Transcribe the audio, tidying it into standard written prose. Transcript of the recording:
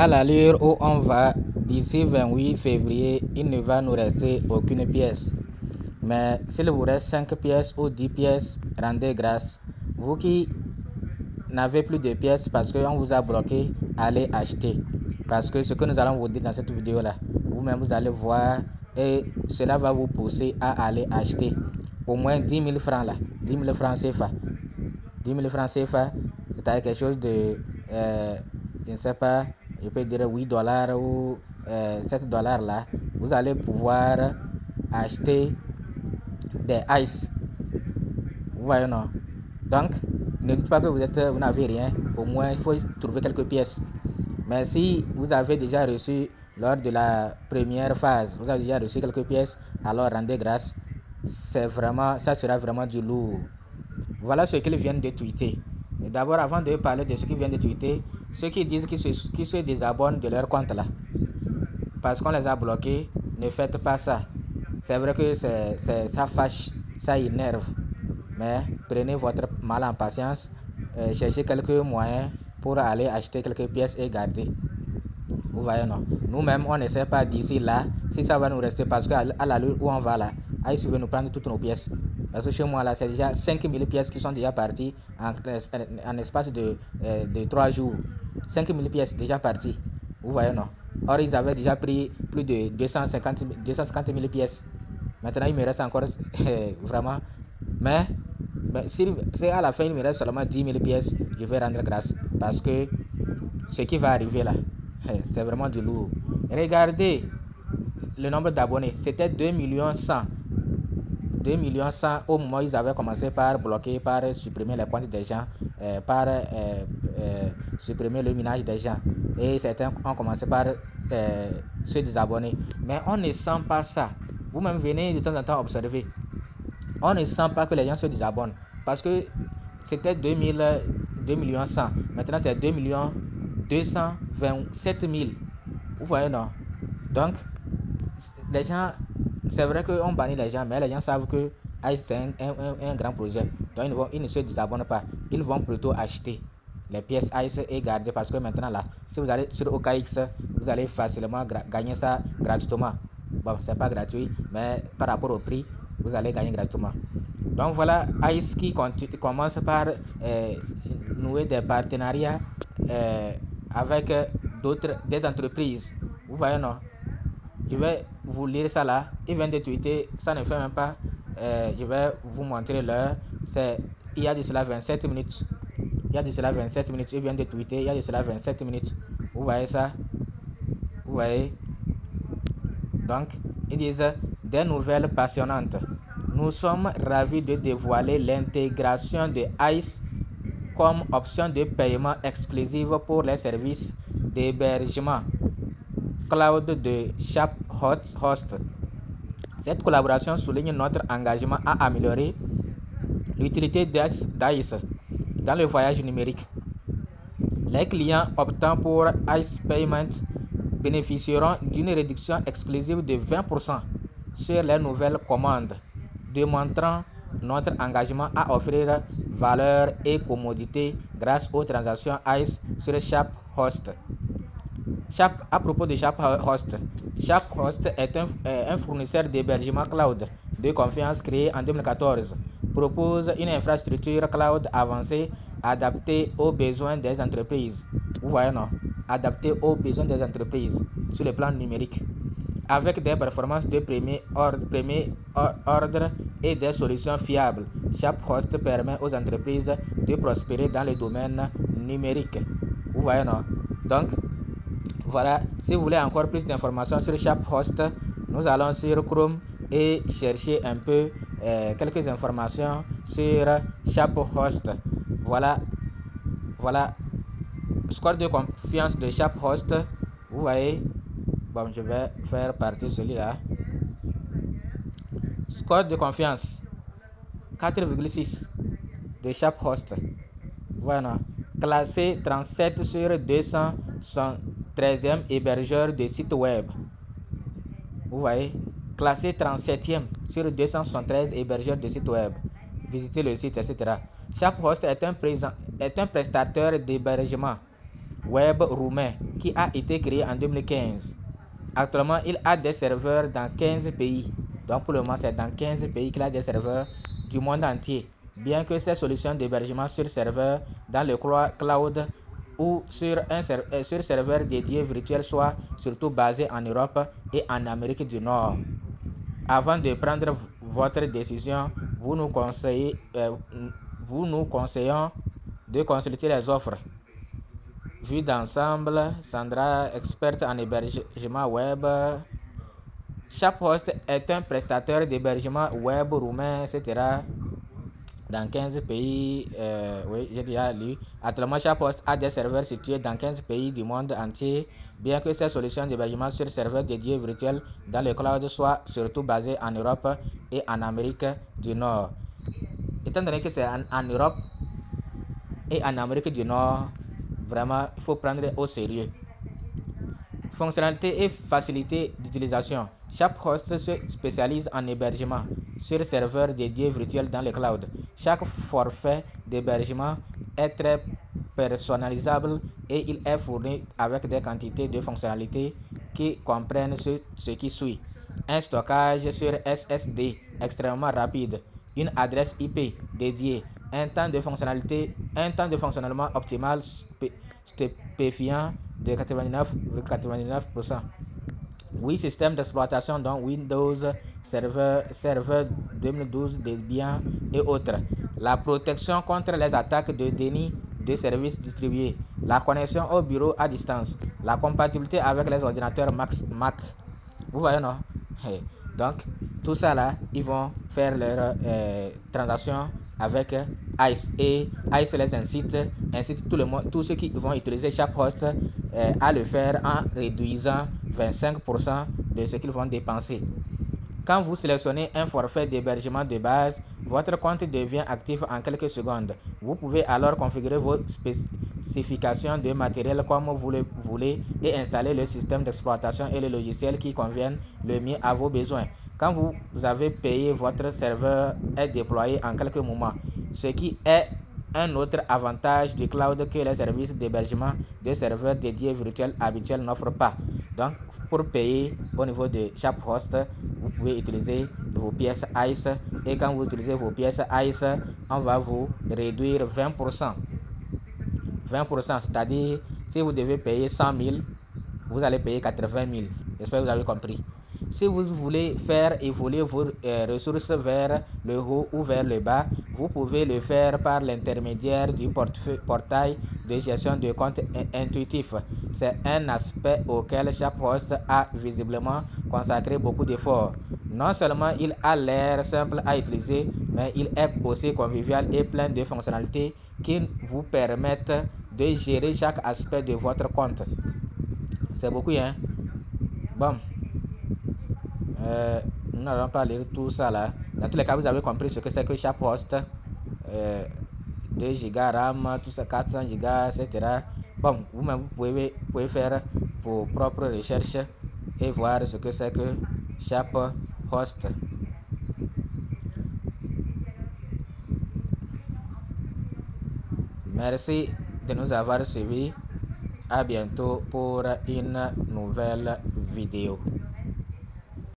À l'allure où on va, d'ici 28 février, il ne va nous rester aucune pièce. Mais s'il vous reste 5 pièces ou 10 pièces, rendez grâce. Vous qui n'avez plus de pièces parce qu'on vous a bloqué, allez acheter. Parce que ce que nous allons vous dire dans cette vidéo-là, vous-même vous allez voir et cela va vous pousser à aller acheter au moins 10 000 francs là, 10 000 francs CFA. 10 000 francs CFA, c'est-à-dire quelque chose de, je ne sais pas, je peux dire 8 dollars ou 7 dollars là. Vous allez pouvoir acheter des ice. Vous voyez non? Donc, ne dites pas que vous n'avez rien. Au moins, il faut trouver quelques pièces. Mais si vous avez déjà reçu lors de la première phase, vous avez déjà reçu quelques pièces, alors rendez grâce. Ça sera vraiment du lourd. Voilà ce qu'ils viennent de tweeter. D'abord, avant de parler de ce qu'ils viennent de tweeter, ceux qui disent qu'ils se désabonnent de leur compte là, parce qu'on les a bloqués, ne faites pas ça. C'est vrai que ça fâche, ça énerve. Mais prenez votre mal en patience, cherchez quelques moyens pour aller acheter quelques pièces et garder. Vous voyez non? Nous-mêmes, on n'essaie pas d'ici là, si ça va nous rester, parce qu'à l'allure où on va là, Ice veut nous prendre toutes nos pièces. Parce que chez moi là, c'est déjà 5000 pièces qui sont déjà parties en espace de 3 jours. 5000 pièces déjà parties. Vous voyez non? Or, ils avaient déjà pris plus de 250 000 pièces. Maintenant, il me reste encore vraiment. Mais si à la fin, il me reste seulement 10 000 pièces, je vais rendre grâce. Parce que ce qui va arriver là, c'est vraiment du lourd. Regardez le nombre d'abonnés. C'était 2 100 000 au moment où ils avaient commencé par bloquer, par supprimer les comptes des gens, par supprimer le minage des gens. Et certains ont commencé par se désabonner. Mais on ne sent pas ça. Vous-même venez de temps en temps observer. On ne sent pas que les gens se désabonnent. Parce que c'était 2 100 000. Maintenant, c'est 2 227 000. Vous voyez, non? Donc, les gens, c'est vrai qu'on bannit les gens, mais les gens savent que Ice c'est un grand projet. Donc, ils ne se désabonnent pas. Ils vont plutôt acheter les pièces Ice et garder. Parce que maintenant, là, si vous allez sur OKX, vous allez facilement gagner ça gratuitement. Bon, c'est pas gratuit, mais par rapport au prix, vous allez gagner gratuitement. Donc voilà, Ice qui commence par nouer des partenariats avec des entreprises. Vous voyez non? Je vais vous lire ça là. Ils viennent de tweeter, ça ne fait même pas. Je vais vous montrer l'heure. Il y a de cela 27 minutes. Il y a de cela 27 minutes. Ils viennent de tweeter, il y a de cela 27 minutes. Vous voyez ça? Vous voyez? Donc, ils disent des nouvelles passionnantes. Nous sommes ravis de dévoiler l'intégration de Ice comme option de paiement exclusive pour les services d'hébergement cloud de ShopHost. Cette collaboration souligne notre engagement à améliorer l'utilité d'Ice dans le voyage numérique. Les clients optant pour Ice Payment bénéficieront d'une réduction exclusive de 20% sur les nouvelles commandes, démontrant notre engagement à offrir valeur et commodité grâce aux transactions Ice sur ShopHost. À propos de ShopHost, ShopHost est un fournisseur d'hébergement cloud de confiance créé en 2014. Propose une infrastructure cloud avancée adaptée aux besoins des entreprises. Vous voyez non? Adaptée aux besoins des entreprises sur le plan numérique. Avec des performances de premier ordre et des solutions fiables, ShopHost permet aux entreprises de prospérer dans le domaine numérique. Vous voyez non? Donc, voilà, si vous voulez encore plus d'informations sur ShopHost, nous allons sur Chrome et chercher un peu quelques informations sur ShopHost. Voilà, score de confiance de ShopHost. Vous voyez, bon, je vais faire partir celui-là. Score de confiance 4,6 de ShopHost. Voilà, classé 37 sur 200, son 13e hébergeur de site web. Vous voyez, classé 37e sur 273 hébergeurs de site web. Visitez le site, etc. ShopHost est un prestataire d'hébergement web roumain qui a été créé en 2015. Actuellement, il a des serveurs dans 15 pays. Donc pour le moment, c'est dans 15 pays qu'il a des serveurs du monde entier. Bien que ces solutions d'hébergement sur serveur dans le cloud ou sur serveur dédié virtuel soient surtout basées en Europe et en Amérique du Nord. Avant de prendre votre décision, nous nous conseillons de consulter les offres. Vue d'ensemble, Sandra, experte en hébergement web. ShopHost est un prestataire d'hébergement web roumain, etc. Dans 15 pays, oui, j'ai déjà lu. Actuellement, ShopHost a des serveurs situés dans 15 pays du monde entier, bien que ces solutions d'hébergement sur serveurs dédiés virtuels dans le cloud soient surtout basées en Europe et en Amérique du Nord. Étant donné que c'est en Europe et en Amérique du Nord, vraiment, il faut prendre au sérieux. Fonctionnalité et facilité d'utilisation. ShopHost se spécialise en hébergement sur serveurs dédiés virtuels dans le cloud. Chaque forfait d'hébergement est très personnalisable et il est fourni avec des quantités de fonctionnalités qui comprennent ce qui suit. Un stockage sur SSD extrêmement rapide, une adresse IP dédiée, un temps de fonctionnement optimal stupéfiant de 99,99%. 8 systèmes d'exploitation dont Windows, Server 2012, Debian et autres. La protection contre les attaques de déni de services distribués. La connexion au bureau à distance. La compatibilité avec les ordinateurs Mac. Vous voyez, non? Donc, tout ça là, ils vont faire leur transaction avec ICE et ICE les incite tous ceux qui vont utiliser ShopHost à le faire en réduisant 25% de ce qu'ils vont dépenser. Quand vous sélectionnez un forfait d'hébergement de base, votre compte devient actif en quelques secondes. Vous pouvez alors configurer vos spécifications de matériel comme vous le voulez et installer le système d'exploitation et le logiciel qui conviennent le mieux à vos besoins. Quand vous avez payé, votre serveur est déployé en quelques moments, ce qui est un autre avantage du cloud que les services d'hébergement de serveurs dédiés virtuels habituels n'offrent pas. Donc, pour payer au niveau de ShopHost, vous pouvez utiliser vos pièces ICE et quand vous utilisez vos pièces ICE, on va vous réduire 20%. 20%, c'est-à-dire si vous devez payer 100 000, vous allez payer 80 000. J'espère que vous avez compris. Si vous voulez faire évoluer vos ressources vers le haut ou vers le bas, vous pouvez le faire par l'intermédiaire du portail de gestion de compte intuitif. C'est un aspect auquel ShopHost a visiblement consacré beaucoup d'efforts. Non seulement il a l'air simple à utiliser, mais il est aussi convivial et plein de fonctionnalités qui vous permettent de gérer chaque aspect de votre compte. C'est beaucoup, hein? Bon. Nous n'allons pas lire tout ça là. Dans tous les cas, vous avez compris ce que c'est que ShopHost. 2 Go RAM, tout ça, 400 Go, etc. Bon, vous-même, vous pouvez faire vos propres recherches et voir ce que c'est que ShopHost. Merci de nous avoir suivis. À bientôt pour une nouvelle vidéo.